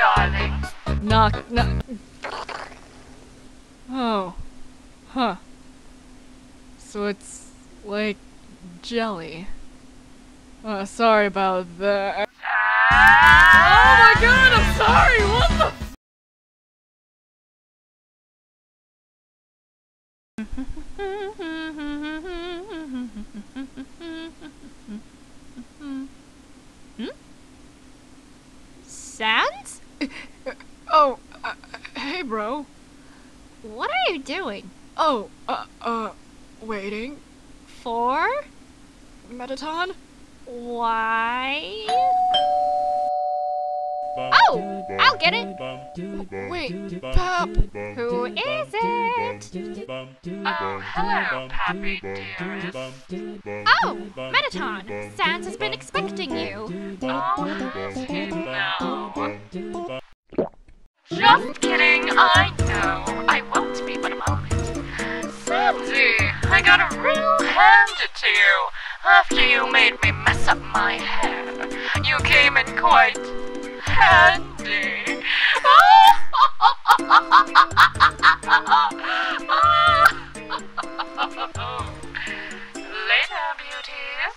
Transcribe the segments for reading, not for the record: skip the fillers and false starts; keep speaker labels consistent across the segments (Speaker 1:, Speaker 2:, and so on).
Speaker 1: darling.
Speaker 2: Knock. Oh. Huh. So it's like jelly. Sorry about that. Oh my god, I'm sorry! What the
Speaker 3: Sans?
Speaker 2: Oh, hey bro.
Speaker 3: What are you doing?
Speaker 2: Oh, waiting.
Speaker 3: For?
Speaker 2: Metaton?
Speaker 3: Why? Oh! I'll get it!
Speaker 2: Wait, Pap!
Speaker 3: Who is it?
Speaker 1: Oh, hello, Pappy dearest.
Speaker 3: Oh! Metaton! Sans has been expecting you.
Speaker 1: Oh, has he now? Just kidding, I know. I won't be but a moment. Sandy, I got a real hand to you. After you made me mess up my hair, you came in quite handy. Later, beauties.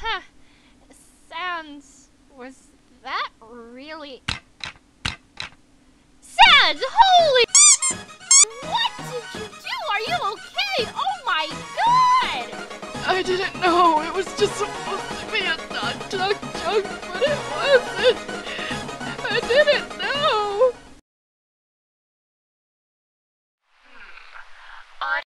Speaker 3: Huh. Sans, was that really... Sans! Holy... What did you do? Are you okay? Oh my god!
Speaker 2: I didn't know it was just supposed to be a duck joke, but it wasn't. I didn't know.